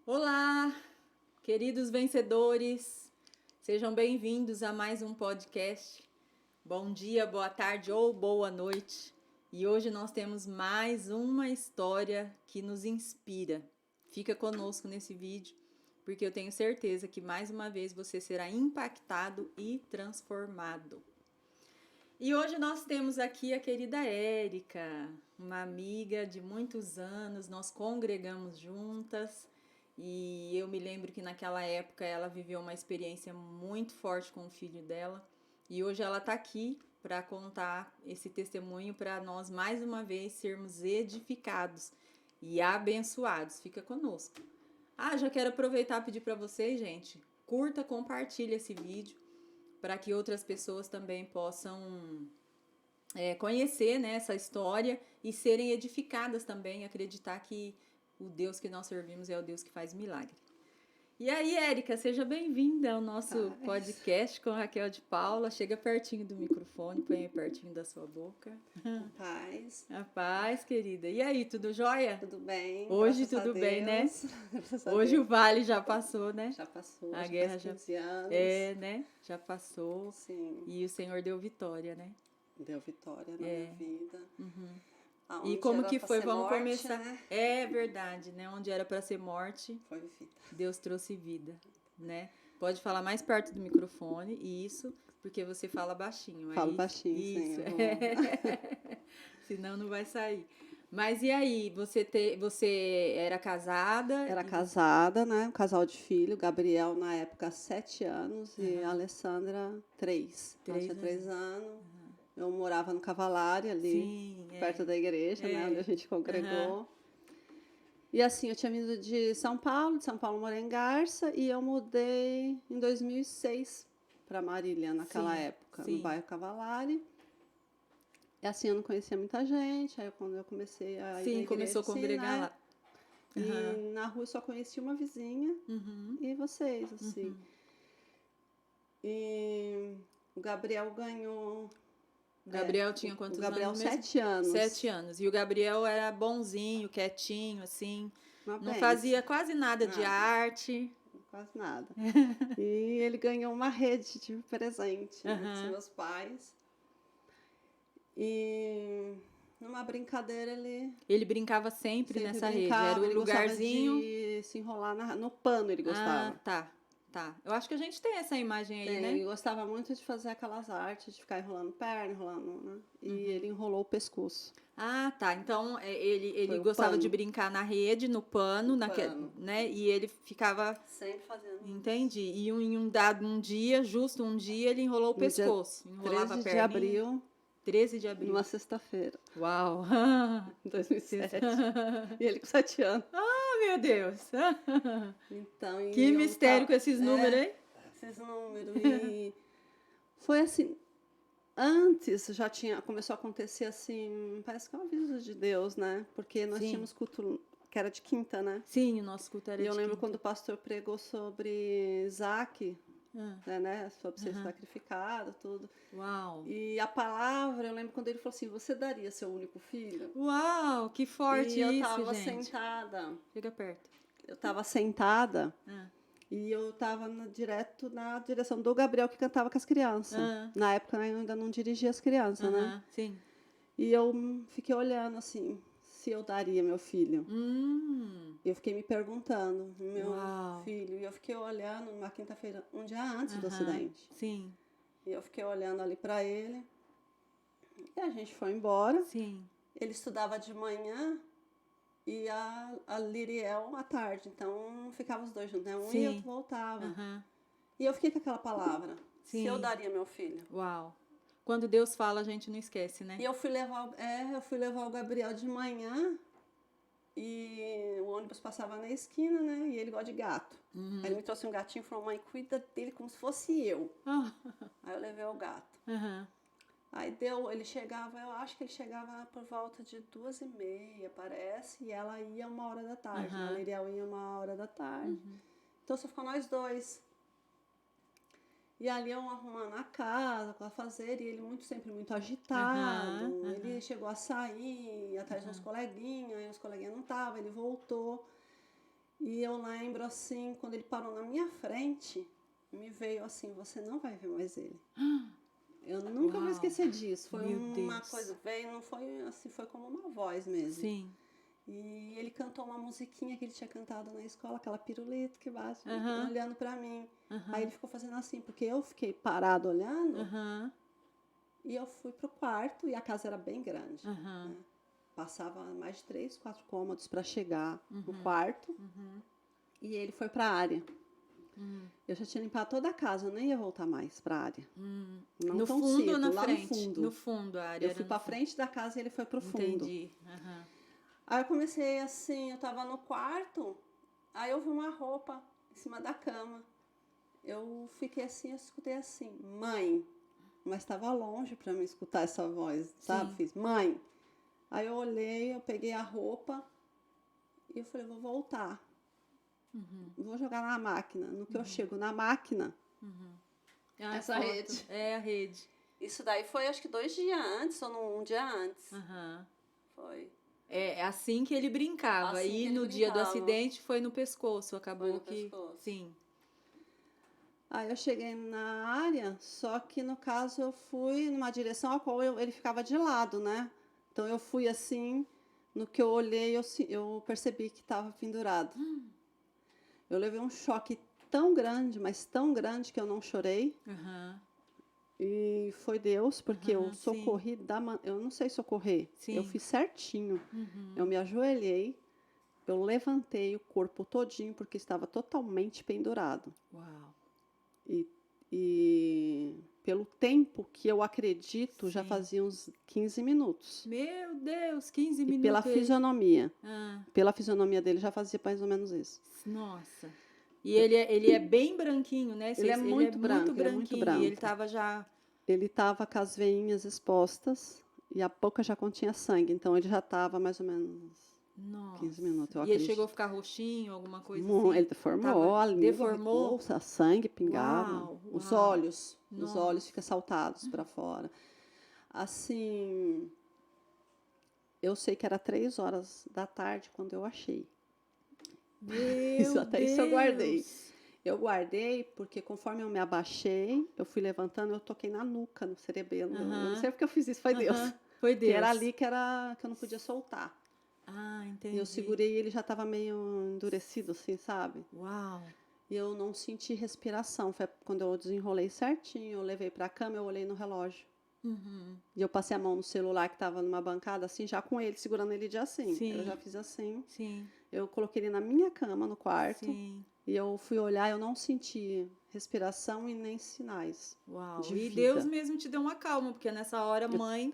Olá, queridos vencedores, sejam bem-vindos a mais um podcast. Bom dia, boa tarde ou boa noite. E hoje nós temos mais uma história que nos inspira. Fica conosco nesse vídeo, porque eu tenho certeza que mais uma vez você será impactado e transformado. E hoje nós temos aqui a querida Érica, uma amiga de muitos anos, nós congregamos juntas e eu me lembro que naquela época ela viveu uma experiência muito forte com o filho dela e hoje ela está aqui para contar esse testemunho para nós mais uma vez sermos edificados e abençoados. Fica conosco. Já quero aproveitar e pedir para vocês, gente, curta, compartilhe esse vídeo para que outras pessoas também possam conhecer, né, essa história e serem edificadas também, acreditar que o Deus que nós servimos é o Deus que faz milagre. E aí, Érica, seja bem-vinda ao nosso podcast com Raquel de Paula. Chega pertinho do microfone, põe pertinho da sua boca. Paz. A paz, querida. E aí, tudo jóia? Tudo bem? Hoje tudo bem, né? Hoje o vale já passou, né? Já passou, a já guerra faz 15 já anos. né? Já passou. Sim. E o Senhor deu vitória, né? Deu vitória na minha vida. E como que foi? Vamos morte, começar. Né? É verdade, né? Onde era para ser morte, foi vida. Deus trouxe vida, né? Pode falar mais perto do microfone, isso, porque você fala baixinho. Falo baixinho, isso. Sim. Senão não vai sair. Mas e aí, você era casada? Era casada, né? Um casal de filho. Gabriel, na época, 7 anos. E a Alessandra, 3. Ela tinha 3 anos. Eu morava no Cavalário, ali, Sim, perto da igreja, né? Onde a gente congregou. E assim, eu tinha vindo de São Paulo morei em Garça. E eu mudei em 2006 para Marília, naquela época, no bairro Cavalário. E assim, eu não conhecia muita gente. Aí, quando eu comecei a ir na começou a congregar lá. E na rua eu só conhecia uma vizinha e vocês, assim. E o Gabriel ganhou... O Gabriel tinha quantos anos? O Gabriel, 7 anos. 7 anos. E o Gabriel era bonzinho, quietinho, assim. Não Bem, fazia quase nada de arte. Quase nada. E ele ganhou uma rede de presente dos meus pais. E numa brincadeira ele brincava sempre nessa rede. Era o ele lugarzinho. De se enrolar no pano, ele gostava. Tá. Eu acho que a gente tem essa imagem aí, né? Ele gostava muito de fazer aquelas artes, de ficar enrolando perna, né? E ele enrolou o pescoço. Tá. Então, ele gostava de brincar na rede, no pano, né? E ele ficava... Sempre fazendo. Entendi. E um dia, ele enrolou o pescoço. Enrolava a perna. 13 de abril. 13 de abril. Numa sexta-feira. Uau! 2007. E ele com 7 anos. Meu Deus! Então, que mistério com esses números, hein? Esses números. E foi assim... Antes já começou a acontecer assim... Parece que é um aviso de Deus, né? Porque nós tínhamos culto que era de quinta, né? Sim, o nosso culto era de quinta. E eu lembro quando o pastor pregou sobre Isaac... né? Sobre ser sacrificado, tudo. Uau! E a palavra, eu lembro quando ele falou assim, você daria seu único filho? Uau, que forte e eu isso, tava gente. sentada. Chega perto. Eu tava sentada e eu tava direto na direção do Gabriel que cantava com as crianças. Na época eu ainda não dirigia as crianças, né? Sim. E eu fiquei olhando assim, se eu daria meu filho. E eu fiquei me perguntando, meu filho. E eu fiquei olhando uma quinta-feira, um dia antes do acidente. Sim. E eu fiquei olhando ali pra ele. E a gente foi embora. Sim. Ele estudava de manhã e a Liriel à tarde. Então ficava os dois juntos, né? Um ia e outro voltava. E eu fiquei com aquela palavra. Se eu daria meu filho. Uau. Quando Deus fala, a gente não esquece, né? E eu fui levar o Gabriel de manhã. E o ônibus passava na esquina, né? E ele gosta de gato. Aí ele me trouxe um gatinho e falou, mãe, cuida dele como se fosse eu. Aí eu levei o gato. Aí ele chegava, eu acho que ele chegava por volta de 2h30, parece. E ela ia 1h da tarde. A Liriel ia 1h da tarde. Então só ficou nós dois. E ali eu arrumando a casa, com a fazer, e ele sempre muito agitado. Ele chegou a sair atrás dos coleguinhas, e os coleguinhas não estavam, ele voltou. E eu lembro, assim, quando ele parou na minha frente, me veio assim, você não vai ver mais ele. Eu nunca vou esquecer disso. Foi uma coisa, veio, não foi assim, foi como uma voz mesmo. Sim. E ele cantou uma musiquinha que ele tinha cantado na escola, aquela pirulito que bate, olhando pra mim. Aí ele ficou fazendo assim, porque eu fiquei parado olhando, e eu fui pro quarto, e a casa era bem grande. Né? Passava mais de 3, 4 cômodos para chegar no quarto, e ele foi pra área. Eu já tinha limpado toda a casa, eu nem ia voltar mais pra área. Não no tão fundo cedo, ou na lá frente? no fundo. No fundo, a área eu fui pra frente da casa e ele foi pro fundo. Entendi. Aí eu comecei assim, eu tava no quarto, aí eu vi uma roupa em cima da cama. Eu fiquei assim, eu escutei assim, mãe. Mas estava longe para mim escutar essa voz, sabe? Sim. Fiz, mãe. Aí eu olhei, eu peguei a roupa e eu falei, vou voltar. Vou jogar na máquina. No que eu chego na máquina, essa rede. É a rede. Isso daí foi acho que 2 dias antes ou um dia antes. Foi. É assim que ele brincava. Assim e que ele no dia do brincava. acidente foi no pescoço. Acabou Foi no que. pescoço. Sim. Aí eu cheguei na área, só que no caso eu fui numa direção a qual ele ficava de lado, né? Então eu fui assim, no que eu olhei, eu percebi que estava pendurado. Eu levei um choque tão grande, mas tão grande que eu não chorei. E foi Deus, porque eu socorri eu não sei socorrer. Sim. Eu fiz certinho. Eu me ajoelhei, eu levantei o corpo todinho, porque estava totalmente pendurado. Uau! E pelo tempo que eu acredito, já fazia uns 15 minutos. Meu Deus, 15 minutos. E pela fisionomia. Pela fisionomia dele, já fazia mais ou menos isso. Nossa. E ele é bem branquinho, né? Ele é muito branco. E ele estava já... Ele estava com as veinhas expostas e a boca já continha sangue. Então, ele já estava mais ou menos... Nossa. 15 minutos, eu acredito. E ele chegou a ficar roxinho, alguma coisa assim? Ele deformou, a língua deformou, ficou, sangue pingava. Os olhos ficam saltados para fora. Assim, eu sei que era 3 horas da tarde quando eu achei. Isso eu guardei. Eu guardei porque conforme eu me abaixei, eu fui levantando, eu toquei na nuca, no cerebelo. Eu não sei porque eu fiz isso, foi Deus. Foi Deus. Que era ali que eu não podia soltar. Entendi. E eu segurei e ele já estava meio endurecido, assim, sabe? Uau! E eu não senti respiração. Foi quando eu desenrolei certinho, eu levei para a cama, eu olhei no relógio. E eu passei a mão no celular que estava numa bancada, assim, já com ele, segurando ele de assim. Sim. Eu já fiz assim. Sim. Eu coloquei ele na minha cama, no quarto. Sim. E eu fui olhar, eu não senti respiração e nem sinais. Uau! De e vida. Deus mesmo te deu uma calma, porque nessa hora, mãe...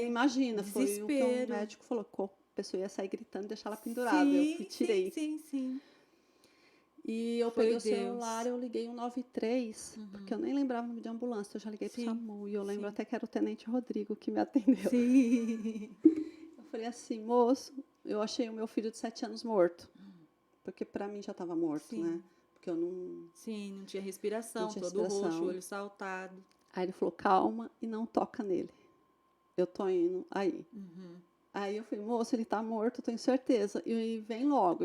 Imagina, desespero. Foi o que o médico falou, que a pessoa ia sair gritando e deixar ela pendurada. Eu tirei. Sim. E eu peguei o celular, eu liguei 193, porque eu nem lembrava o nome de ambulância, eu já liguei pro SAMU, e eu lembro até que era o Tenente Rodrigo que me atendeu. Sim. Eu falei assim, moço, eu achei o meu filho de 7 anos morto, porque pra mim já estava morto, né? Porque eu não... Sim, não tinha respiração, todo roxo, olho saltado. Aí ele falou, calma e não toca nele. Eu tô indo aí. Aí eu falei, moço, ele tá morto, tenho certeza. E vem logo.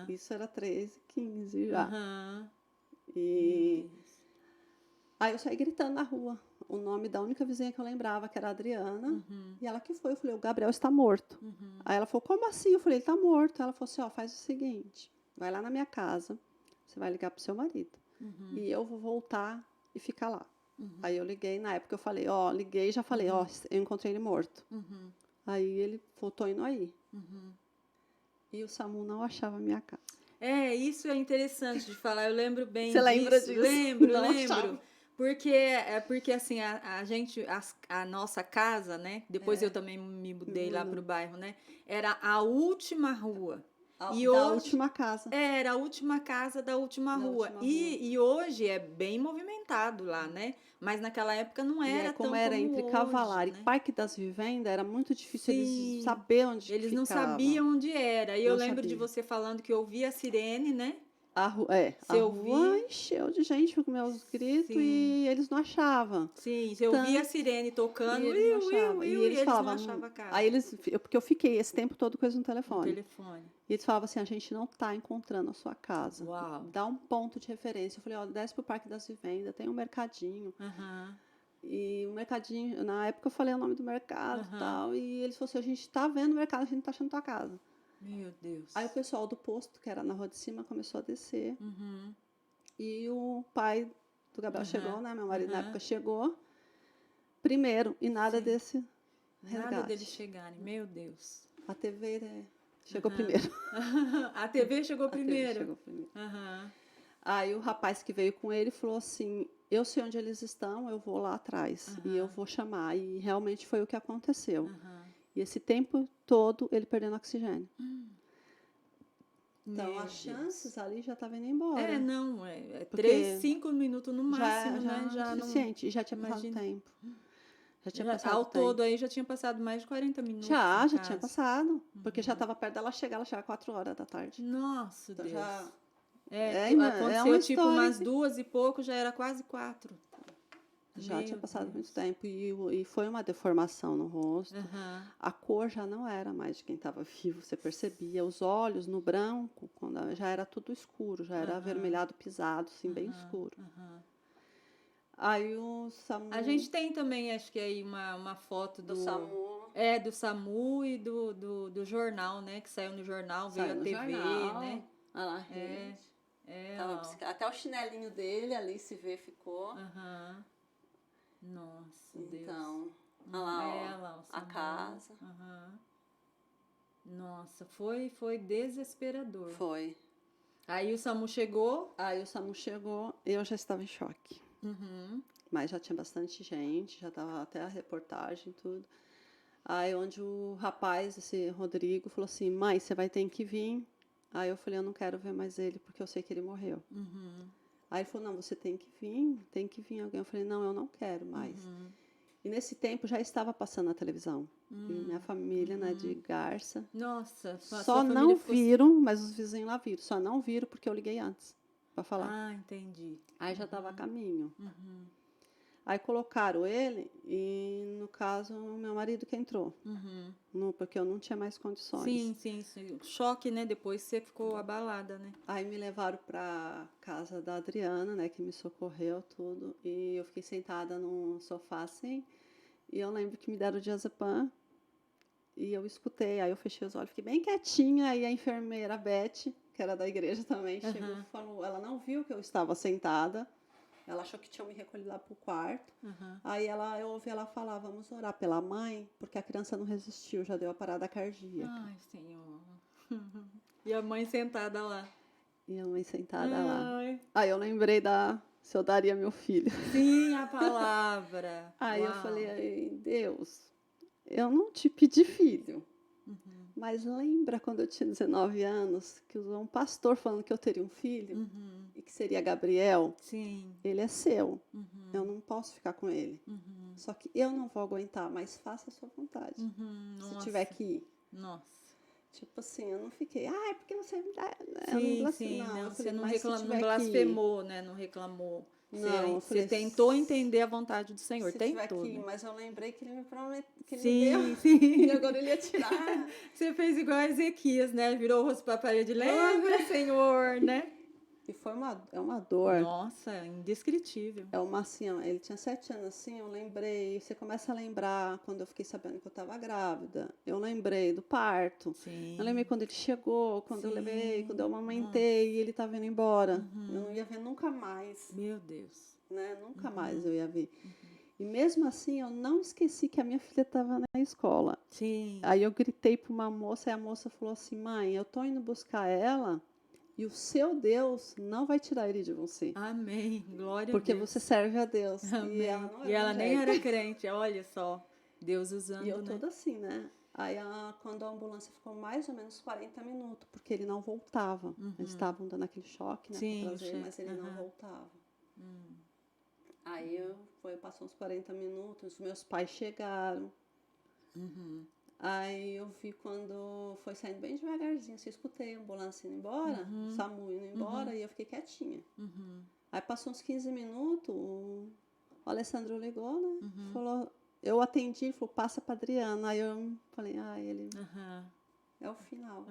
Isso era 13h15 já. E aí eu saí gritando na rua. O nome da única vizinha que eu lembrava, que era a Adriana. E ela que foi. Eu falei, o Gabriel está morto. Aí ela falou, como assim? Eu falei, ele está morto. Ela falou assim, faz o seguinte, vai lá na minha casa, você vai ligar pro seu marido. E eu vou voltar e ficar lá. Aí eu liguei, na época eu falei, liguei e já falei, eu encontrei ele morto. Aí ele voltou indo aí. E o SAMU não achava a minha casa. Isso é interessante de falar. Eu lembro bem disso. Você lembra disso? Lembro. Achava. Porque assim, a nossa casa, né? Depois eu também me mudei lá pro bairro, né? Era a última rua. Última casa. Era a última casa da última rua. E hoje é bem movimentado lá, né? Mas naquela época não era como tão era como entre hoje, Cavalar né? e Parque das Vivendas, era muito difícil eles saber onde eles ficava. não sabiam onde era. E eu lembro de você falando que ouvia a sirene, né? A rua encheu de gente com meus gritos Sim. e eles não achavam. Sim, você ouvia a sirene tocando, E eles não falavam, achavam a casa. aí porque eu fiquei esse tempo todo com eles no No telefone. telefone. E eles falavam assim, a gente não está encontrando a sua casa. Uau. Dá um ponto de referência. Eu falei, ó, desce pro Parque das Vivendas, tem um mercadinho. E o mercadinho, na época eu falei o nome do mercado e tal. E eles falaram assim, a gente está vendo o mercado, a gente não está achando tua casa. Meu Deus. Aí o pessoal do posto, que era na rua de cima, começou a descer. E o pai do Gabriel chegou, né? Meu marido na época chegou primeiro. E nada desse resgate. Nada deles chegarem, meu Deus. A TV chegou primeiro. A TV chegou primeiro? A TV chegou primeiro. Aí o rapaz que veio com ele falou assim, eu sei onde eles estão, eu vou lá atrás. E eu vou chamar. E realmente foi o que aconteceu. E esse tempo todo ele perdendo oxigênio. Então, as chances ali já estavam indo embora. Não, 3, 5 minutos no máximo, já, né? Já suficiente, e já tinha passado tempo. Já tinha passado ao tempo. todo aí já tinha passado mais de 40 minutos. Já tinha passado. Porque já estava perto dela chegar, ela chegava 4 horas da tarde. Nossa, então, Deus. Já... aconteceu tipo umas 2 e pouco, já era quase 4. Já tinha passado muito tempo e foi uma deformação no rosto. A cor já não era mais de quem estava vivo, você percebia. Os olhos no branco, quando já era tudo escuro, já era avermelhado, pisado, assim, bem escuro. Aí o SAMU... A gente tem também, acho que aí, uma foto do SAMU. Do SAMU e do jornal, né? Que saiu no jornal, veio a TV, jornal, né? Na rede. Até o chinelinho dele ali se vê, ficou. Nossa, então, Deus. Lá, a casa. Nossa, foi desesperador. Foi. Aí o SAMU chegou? Eu já estava em choque. Mas já tinha bastante gente, já estava até a reportagem e tudo. Aí onde o rapaz, esse Rodrigo, falou assim, mãe, você vai ter que vir. Aí eu falei, eu não quero ver mais ele, porque eu sei que ele morreu. Aí ele falou, não, você tem que vir alguém. Eu falei, não, eu não quero mais. E nesse tempo já estava passando na televisão. E minha família, né, de Garça. Nossa, só não viram, mas os vizinhos lá viram. Só não viram porque eu liguei antes para falar. Ah, entendi. Aí já estava a caminho. Aí colocaram ele e, no caso, meu marido que entrou. Porque eu não tinha mais condições. Sim. Choque, né? Depois você ficou abalada, né? Aí me levaram para casa da Adriana, né? Que me socorreu, tudo. E eu fiquei sentada no sofá, assim. E eu lembro que me deram o diazepam. E eu escutei. Aí eu fechei os olhos, fiquei bem quietinha. Aí a enfermeira Beth, que era da igreja também, chegou e falou... Ela não viu que eu estava sentada. Ela achou que tinham me recolhido lá pro quarto. Aí eu ouvi ela falar, vamos orar pela mãe, porque a criança não resistiu, já deu a parada cardíaca. Ai, Senhor. E a mãe sentada lá. Lá. Aí eu lembrei se eu daria meu filho. Sim, a palavra. Aí eu falei, Deus, eu não te pedi filho. Mas lembra quando eu tinha 19 anos, que um pastor falando que eu teria um filho? E que seria Gabriel? Sim. Ele é seu. Eu não posso ficar com ele. Só que eu não vou aguentar, mas faça a sua vontade. Se tiver que ir. Nossa. Tipo assim, eu não fiquei, porque você me dá. Você não blasfemou, né? Não reclamou. Não, você tentou entender a vontade do Senhor. Tentou, né? Mas eu lembrei que ele me prometeu, que ele me deu. Sim. E agora ele ia tirar. Você fez igual a Ezequias, né? Virou o rosto para a parede. Lembra, Senhor, né? E é uma dor. Nossa, indescritível. É uma assim, ele tinha 7 anos assim, eu lembrei, você começa a lembrar quando eu fiquei sabendo que eu estava grávida. Eu lembrei do parto. Sim. Eu lembrei quando ele chegou, quando eu levei, quando eu amamentei e ele estava indo embora. Eu não ia ver nunca mais. Meu Deus. Né? Nunca mais eu ia ver. E mesmo assim, eu não esqueci que a minha filha estava na escola. Sim. Aí eu gritei para uma moça e a moça falou assim, mãe, eu tô indo buscar ela. E o seu Deus não vai tirar ele de você. Amém. Glória a Deus. Porque você serve a Deus. Amém. E ela nem era crente. Olha só. Deus usando, E eu toda assim, né? Aí, quando a ambulância ficou mais ou menos 40 minutos, porque ele não voltava. Eles estavam dando aquele choque, né? Sim, pra trazer, mas ele não voltava. Aí, passou uns 40 minutos, meus pais chegaram. Aí eu vi quando foi saindo bem devagarzinho, assim, eu escutei a ambulância indo embora, o SAMU indo embora, e eu fiquei quietinha. Aí passou uns 15 minutos, o Alessandro ligou, né? Falou, eu atendi, ele falou, passa pra Adriana. Aí eu falei, ele é o final.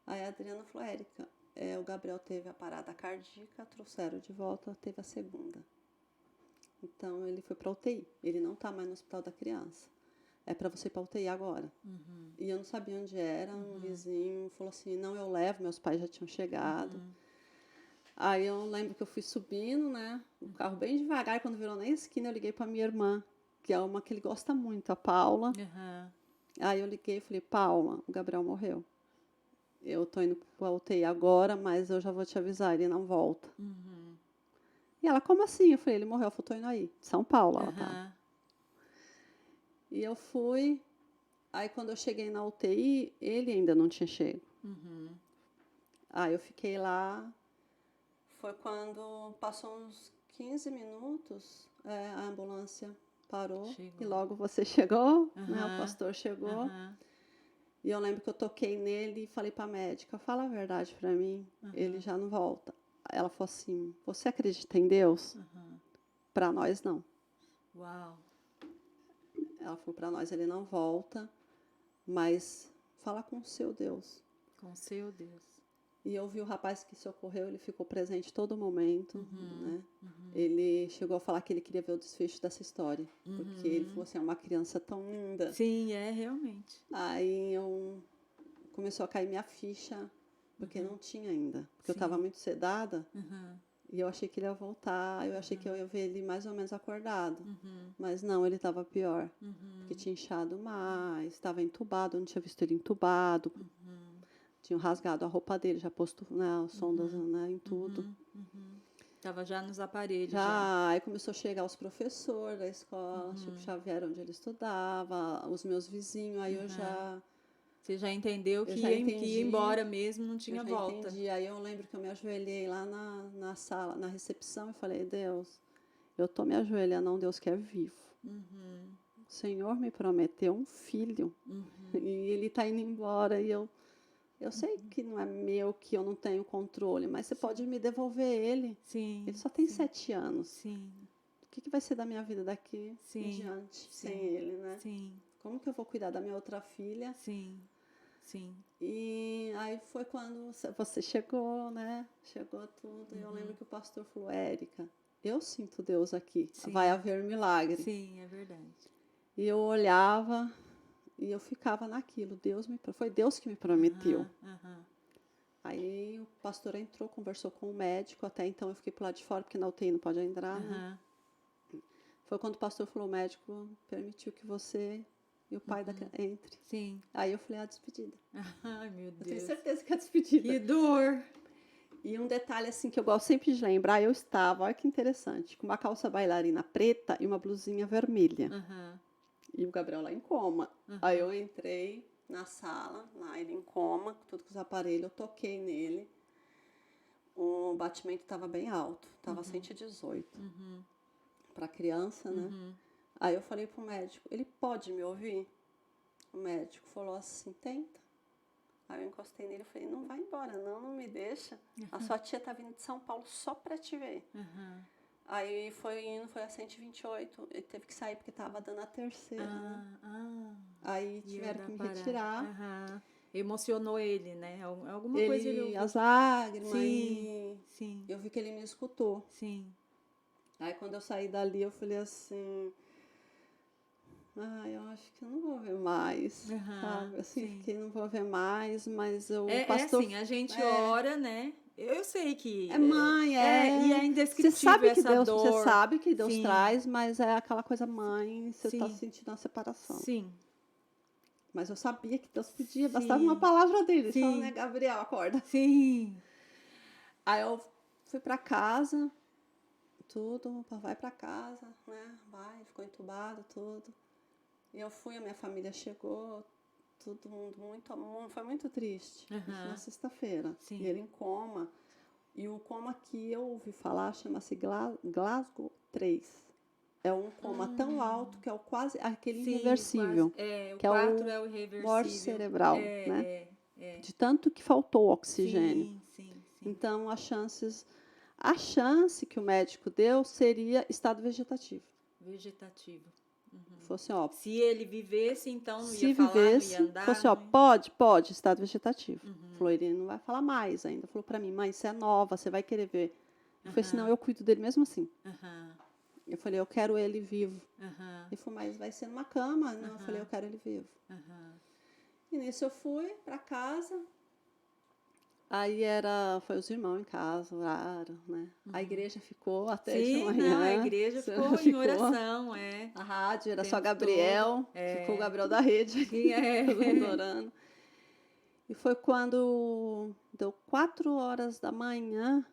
Aí a Adriana falou, Érica, o Gabriel teve a parada cardíaca, trouxeram de volta, teve a segunda. Então ele foi pra UTI, ele não tá mais no hospital da criança. É pra você ir pra UTI agora. E eu não sabia onde era, um vizinho falou assim, não, eu levo, meus pais já tinham chegado. Aí eu lembro que eu fui subindo, né, o carro bem devagar, quando virou na esquina eu liguei pra minha irmã, que é uma que ele gosta muito, a Paula. Aí eu liguei e falei, Paula, o Gabriel morreu. Eu tô indo pra UTI agora, mas eu já vou te avisar, ele não volta. E ela, como assim? Eu falei, ele morreu, eu falei, tô indo aí, de São Paulo ela tava. E eu fui, aí quando eu cheguei na UTI, ele ainda não tinha chego. Aí eu fiquei lá, foi quando passou uns 15 minutos, a ambulância parou. E logo você chegou, né? O pastor chegou. E eu lembro que eu toquei nele e falei pra médica, fala a verdade pra mim, ele já não volta. Ela falou assim, você acredita em Deus? Pra nós não. Uau. Ela falou, pra nós ele não volta, mas fala com o seu Deus. Com o seu Deus. E eu vi o rapaz que socorreu, ele ficou presente todo momento, né? Ele chegou a falar que ele queria ver o desfecho dessa história, porque ele falou assim, é uma criança tão linda. Sim, realmente. Aí começou a cair minha ficha, porque não tinha ainda, porque eu estava muito sedada, e eu achei que ele ia voltar, eu achei que eu ia ver ele mais ou menos acordado, mas não, ele estava pior, porque tinha inchado mais, estava entubado, eu não tinha visto ele entubado, tinham rasgado a roupa dele, já posto, né, as sondas, né, em tudo. Tava já nos aparelhos. Já, aí começou a chegar os professores da escola, Chico Xavier, onde ele estudava, os meus vizinhos, aí eu já... Você já entendeu que ia embora mesmo, não tinha volta. Entendi. Aí eu lembro que eu me ajoelhei lá na sala, na recepção, e falei, Deus, eu tô me ajoelhando a um Deus que é vivo. O Senhor me prometeu um filho, e ele tá indo embora, e eu sei que não é meu, que eu não tenho controle, mas você pode me devolver ele. Sim. Ele só tem 7 anos. Sim. O que vai ser da minha vida daqui em diante sem ele, né? Sim. Como que eu vou cuidar da minha outra filha? Sim. E aí foi quando você chegou, né? Chegou tudo. E eu lembro que o pastor falou, Érica, eu sinto Deus aqui. Vai haver milagre. Sim, é verdade. E eu olhava... E eu ficava naquilo, foi Deus que me prometeu. Aí o pastor entrou, conversou com o médico, até então eu fiquei pro lado de fora, porque na UTI não pode entrar, né? Foi quando o pastor falou, o médico permitiu que você e o pai entre. Sim. Aí eu falei, a despedida. Ai, meu Deus. Eu tenho certeza que é a despedida. Que dor! E um detalhe assim que eu gosto sempre de lembrar, eu estava, olha que interessante, com uma calça bailarina preta e uma blusinha vermelha. E o Gabriel lá em coma. Aí eu entrei na sala, lá ele em coma, com tudo com os aparelhos, eu toquei nele. O batimento estava bem alto, estava 118. Para criança, né? Aí eu falei pro médico, ele pode me ouvir? O médico falou assim, tenta. Aí eu encostei nele e falei, não vai embora, não me deixa. A sua tia tá vindo de São Paulo só para te ver. Aí foi a 128, ele teve que sair porque tava dando a terceira, né? Aí tiveram que me retirar. Emocionou ele, né? Alguma coisa ele ouviu. As lágrimas, Sim. Eu vi que ele me escutou. Sim. Aí quando eu saí dali, eu falei assim, eu acho que eu não vou ver mais, sabe? Assim, fiquei, não vou ver mais, mas o pastor... assim, a gente ora, né? Eu sei que... É mãe, e é indescritível você sabe que essa dor. Você sabe que Deus traz, mas é aquela coisa mãe, você está sentindo uma separação. Sim. Mas eu sabia que Deus podia, bastava uma palavra dele, só, né, Gabriel, acorda. Sim. Aí eu fui para casa, tudo, vai para casa, né, ficou entubado, tudo. E eu fui, a minha família chegou, todo mundo foi muito triste. Na sexta-feira. E ele em coma. E o coma que eu ouvi falar chama-se Glasgow 3. É um coma tão alto que é o quase aquele Sim, irreversível. o que é 4 o é o irreversível. morte cerebral, né? É. De tanto que faltou oxigênio. Sim. Então, a chance que o médico deu seria estado vegetativo. Vegetativo. Fosse, ó, Se ele vivesse, então não se ia falar, não ia vivesse, andar. fosse, ó, não ia... pode, estado vegetativo. Falou, ele não vai falar mais ainda. Falou pra mim, mãe, você é nova, você vai querer ver. Eu falei assim, não, eu cuido dele mesmo assim. Eu falei, eu quero ele vivo. Ele falou, mas vai ser numa cama? Não, eu falei, eu quero ele vivo. E nisso eu fui pra casa. Aí foi os irmãos em casa, oraram, né? A igreja ficou até de manhã. Não, a igreja ficou em oração, A rádio era só tempo Gabriel, todo. ficou o Gabriel da rede, Sim, todo mundo orando. E foi quando deu 4 horas da manhã,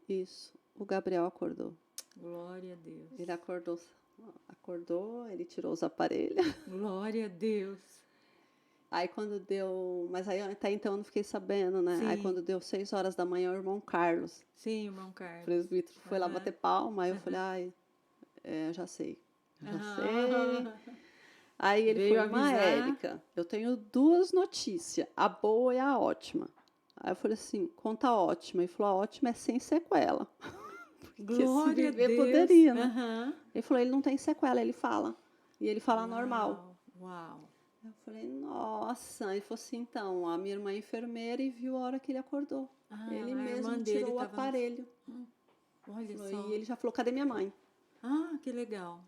isso, o Gabriel acordou. Glória a Deus. Ele acordou, ele tirou os aparelhos. Glória a Deus. Aí quando deu, mas aí até então eu não fiquei sabendo, né? Sim. Aí quando deu 6 horas da manhã, o irmão Carlos, Sim, irmão Carlos. o presbítero, foi lá bater palma. Aí eu falei, ai, eu já sei. Aí ele Veio falou, irmã avisar. Érica, eu tenho 2 notícias, a boa e a ótima. Aí eu falei assim, conta a ótima. Ele falou, a ótima é sem sequela. Porque Glória se viver, a Deus. poderia, né? Ele falou, ele não tem sequela, ele fala. E ele fala normal. Uau. Eu falei, nossa. Ele falou assim, então, a minha irmã é enfermeira e viu a hora que ele acordou. Ele mesmo tirou o aparelho. Olha falou, só. E ele já falou, cadê minha mãe? Ah, que legal.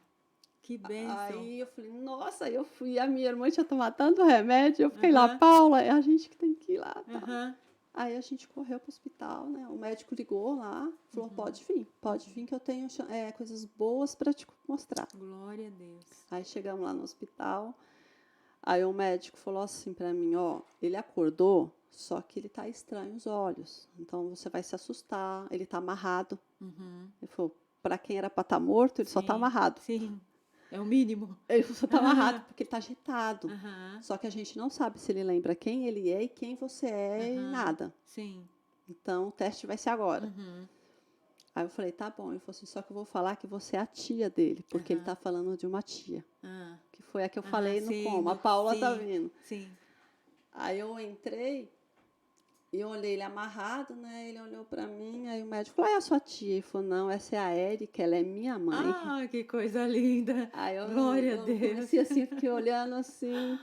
Que bênção. Aí eu falei, nossa, eu fui, a minha irmã tinha tomado tanto remédio, eu fiquei lá, Paula, é a gente que tem que ir lá, tá? Aí a gente correu pro hospital, né? O médico ligou lá, falou, pode vir que eu tenho coisas boas para te mostrar. Glória a Deus. Aí chegamos lá no hospital, aí o médico falou assim para mim, ó, ele acordou, só que ele tá estranho os olhos, então você vai se assustar, ele tá amarrado. Ele falou, para quem era para estar morto, ele só tá amarrado. Sim. É o mínimo. Ele só tá amarrado porque ele tá agitado. Só que a gente não sabe se ele lembra quem ele é e quem você é e nada. Sim. Então, o teste vai ser agora. Aí eu falei, tá bom. Ele falou assim, só que eu vou falar que você é a tia dele, porque ele tá falando de uma tia. Que foi a que eu falei no coma. A Paula tá vindo. Sim. Aí eu entrei e eu olhei ele amarrado, né? Ele olhou pra mim, aí o médico falou, é a sua tia? Ele falou, não, essa é a Érica, ela é minha mãe. Ah, que coisa linda. Aí Glória a Deus. Eu comecei assim, fiquei olhando assim.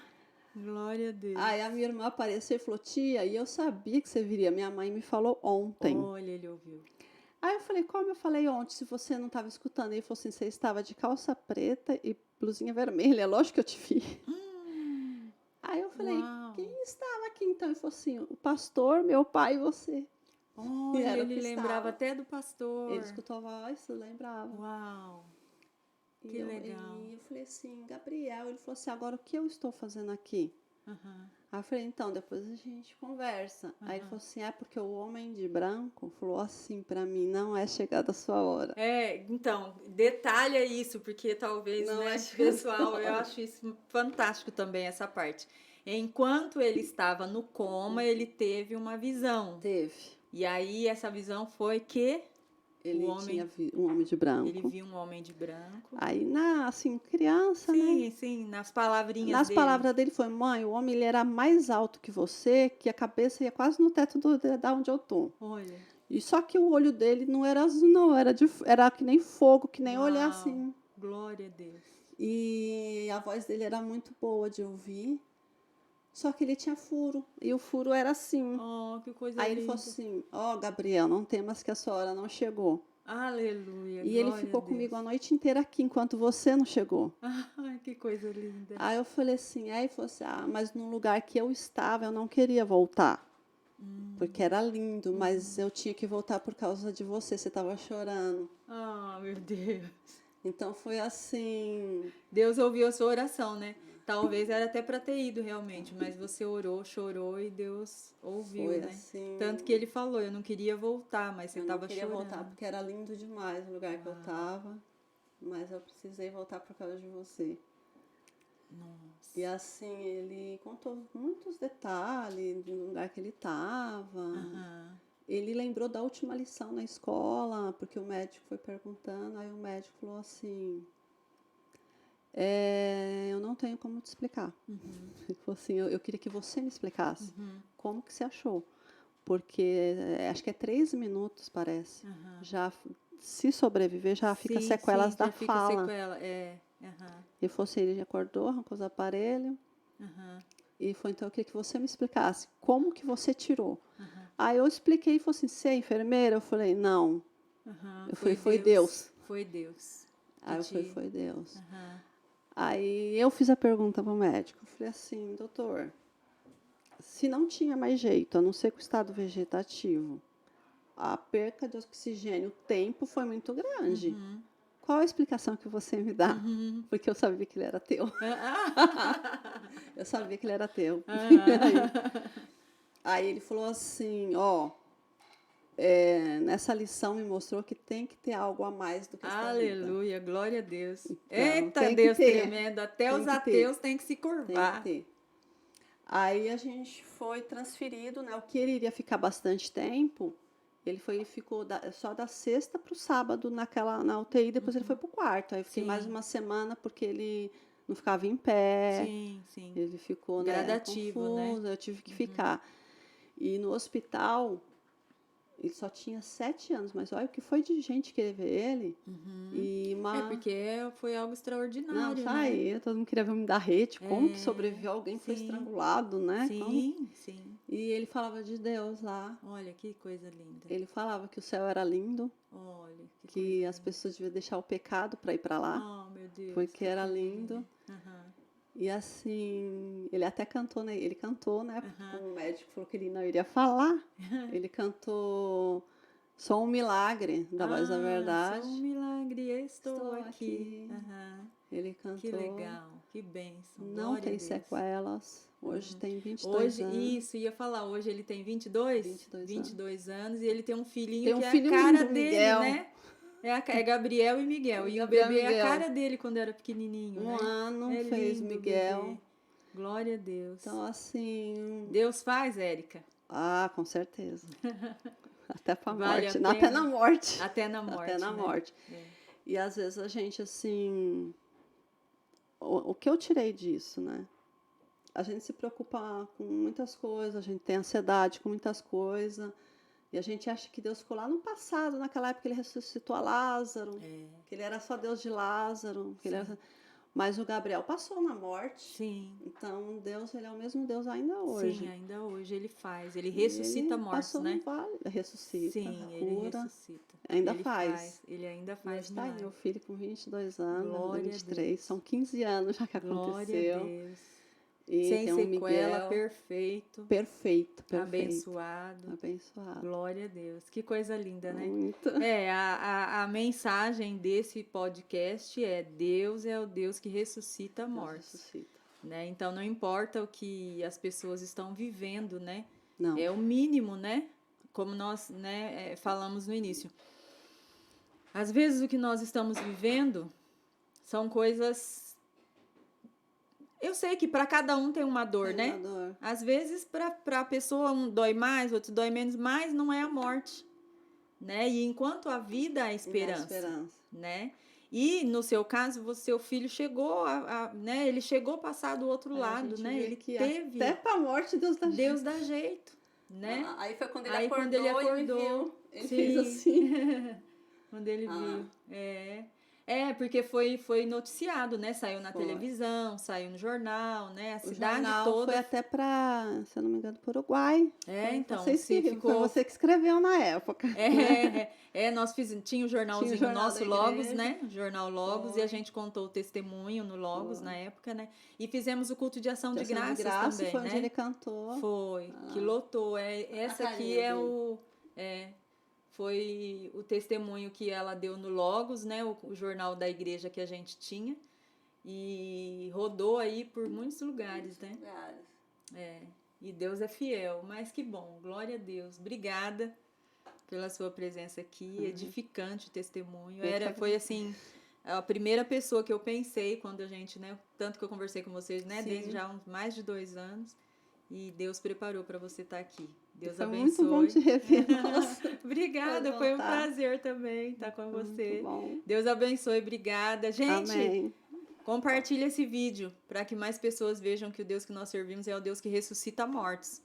Glória a Deus. Aí a minha irmã apareceu e falou, tia, e eu sabia que você viria. Minha mãe me falou ontem. Olha, ele ouviu. Aí eu falei, como eu falei ontem, se você não estava escutando? Ele falou assim, você estava de calça preta e blusinha vermelha, lógico que eu te vi. Aí eu falei, quem estava aqui então? Ele falou assim, o pastor, meu pai e você. Olha, ele lembrava até do pastor. Ele escutou a voz, lembrava. Uau, que legal. E eu falei assim, Gabriel, ele falou assim, agora o que eu estou fazendo aqui? Aí eu falei, então, depois a gente conversa. Aí ele falou assim, porque o homem de branco falou assim pra mim, não é chegada a sua hora. Então, detalha isso, porque talvez, não né, pessoal, eu acho isso fantástico também, essa parte. Enquanto ele estava no coma, ele teve uma visão. Teve. E aí, essa visão foi que ele tinha um homem de branco. Ele viu um homem de branco. Aí, assim, criança, sim, né? Sim, nas palavrinhas dele. Nas palavras dele foi, mãe, o homem ele era mais alto que você, que a cabeça ia quase no teto da onde eu tô. Olha. E só que o olho dele não era azul, não, era que nem fogo, que nem olhar assim. Glória a Deus. E a voz dele era muito boa de ouvir. Só que ele tinha furo. E o furo era assim. Oh, que coisa Aí linda. ele falou assim, Gabriel, não temas que a sua hora não chegou. Aleluia. E ele ficou comigo a noite inteira aqui, enquanto você não chegou. Ai, que coisa linda. Aí eu falei assim, aí ele falou assim, mas no lugar que eu estava, eu não queria voltar. Porque era lindo, mas eu tinha que voltar por causa de você estava chorando. Ah, meu Deus. Então foi assim... Deus ouviu a sua oração, né? Talvez era até para ter ido realmente, mas você orou, chorou e Deus ouviu, foi né? Assim... Tanto que ele falou, eu não queria voltar, mas você estava chorando. Eu não queria voltar porque era lindo demais o lugar que eu estava, mas eu precisei voltar por causa de você. Nossa. E assim, ele contou muitos detalhes do lugar que ele estava. Ele lembrou da última lição na escola, porque o médico foi perguntando, aí o médico falou assim, eu não tenho como te explicar. Ele falou assim, eu queria que você me explicasse como que você achou. Porque acho que é 3 minutos, parece. Já, se sobreviver, já fica sequelas da fala. Sequela, Ele falou assim, ele acordou, arrancou os aparelhos. E foi, então, eu queria que você me explicasse como que você tirou. Aí eu expliquei e falou assim, você é enfermeira? Eu falei, não. Eu falei, foi Deus. Foi Deus. Aí eu falei, foi Deus. Aí eu fiz a pergunta para o médico. Eu falei assim, doutor, se não tinha mais jeito, a não ser com o estado vegetativo, a perca de oxigênio, o tempo foi muito grande. Qual a explicação que você me dá? Porque eu sabia que ele era ateu. Eu sabia que ele era ateu. Aí ele falou assim, nessa lição me mostrou que tem que ter algo a mais do que essa Aleluia, vida. glória a Deus. Então, Eita, Deus tremendo, até os ateus têm que se curvar. Tem que ter. Aí a gente foi transferido, né? O que ele iria ficar bastante tempo, ele ficou só da sexta para o sábado na UTI, depois ele foi para o quarto. Aí eu fiquei mais uma semana porque ele não ficava em pé. Sim. Ele ficou gradativo, confuso, né? Eu tive que ficar. E no hospital, ele só tinha 7 anos, mas olha o que foi de gente querer ver ele. Porque foi algo extraordinário, Não, saía, todo mundo queria ver me dar rede. Como que sobreviveu alguém que foi sim. estrangulado, né? Sim. E ele falava de Deus lá. Olha, que coisa linda. Ele falava que o céu era lindo. Olha, que as pessoas deviam deixar o pecado para ir para lá. Oh, meu Deus. Porque era lindo. E assim, ele até cantou, né? Ele cantou, né? O médico falou que ele não iria falar. Ele cantou Sou um Milagre, da Voz da Verdade. Sou um milagre, estou aqui. Ele cantou. Que legal, que bênção. Não tem sequelas. Hoje tem 22 anos. Isso, ia falar, hoje ele tem 22 anos. E ele tem um filhinho que é filho a cara lindo, dele, Miguel. né? É Gabriel e Miguel. E o bebê é a cara dele quando era pequenininho, Um né? ano fez lindo, Miguel. Bebê. Glória a Deus. Então, assim... Deus faz, Érica? Ah, com certeza. Até pra Vale morte. Até na morte. Até na morte, Até na morte. E às vezes a gente, assim... O que eu tirei disso, né? A gente se preocupa com muitas coisas, a gente tem ansiedade com muitas coisas... E a gente acha que Deus ficou lá no passado, naquela época que ele ressuscitou a Lázaro, que ele era só Deus de Lázaro. Mas o Gabriel passou na morte. Sim. Então, Deus, ele é o mesmo Deus ainda hoje. Sim, ainda hoje ele faz. Ele ressuscita mortos, né? Ressuscita, sim, cura. Ele ressuscita. Ainda faz. Ele ainda faz. Está aí, meu filho com 22 anos, Glória 23. São 15 anos já que aconteceu. Glória a Deus. E sem tem sequela, Miguel, perfeito. Perfeito. Abençoado. Glória a Deus. Que coisa linda, né? Muito. A mensagem desse podcast é: Deus é o Deus que ressuscita mortos. Né? Então, não importa o que as pessoas estão vivendo, né? Não. É o mínimo, né? Como nós falamos no início. Às vezes, o que nós estamos vivendo são coisas... Eu sei que para cada um tem uma dor, né? Dor. Às vezes, para a pessoa, um dói mais, outro dói menos, mas não é a morte, né? E enquanto a vida, há esperança, né? E, no seu caso, seu filho chegou, né? Ele chegou a passar do outro lado, né? Ele teve... Até para a morte, Deus dá jeito. Né? Aí foi quando ele acordou. Ele fez assim. Quando ele viu. Porque foi noticiado, né? Saiu na televisão, saiu no jornal, né? A cidade toda. Foi até para, se eu não me engano, para o Uruguai. Então, foi você que escreveu na época. Nós tinha o jornalzinho nosso, Logos, né? Jornal Logos, e a gente contou o testemunho no Logos na época, né? E fizemos o culto de ação de graças também, foi né? onde ele cantou. Foi, que lotou. Essa aqui foi o testemunho que ela deu no Logos, né? O jornal da igreja que a gente tinha. E rodou aí por muitos lugares, né? E Deus é fiel. Mas que bom, glória a Deus. Obrigada pela sua presença aqui. Edificante o testemunho. Foi assim, a primeira pessoa que eu pensei quando a gente, né? Tanto que eu conversei com vocês, né? Desde já mais de 2 anos. e Deus preparou para você estar aqui. Deus foi abençoe. Muito bom te rever. Nossa. Obrigada, foi um prazer também estar com você. Muito bom. Deus abençoe, obrigada. Gente, Amém. compartilhe esse vídeo para que mais pessoas vejam que o Deus que nós servimos é o Deus que ressuscita mortos.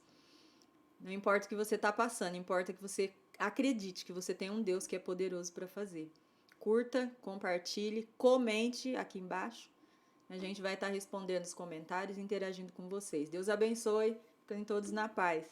Não importa o que você está passando, importa que você acredite que você tem um Deus que é poderoso para fazer. Curta, compartilhe, comente aqui embaixo. A gente vai estar respondendo os comentários e interagindo com vocês. Deus abençoe. Fiquem todos na paz.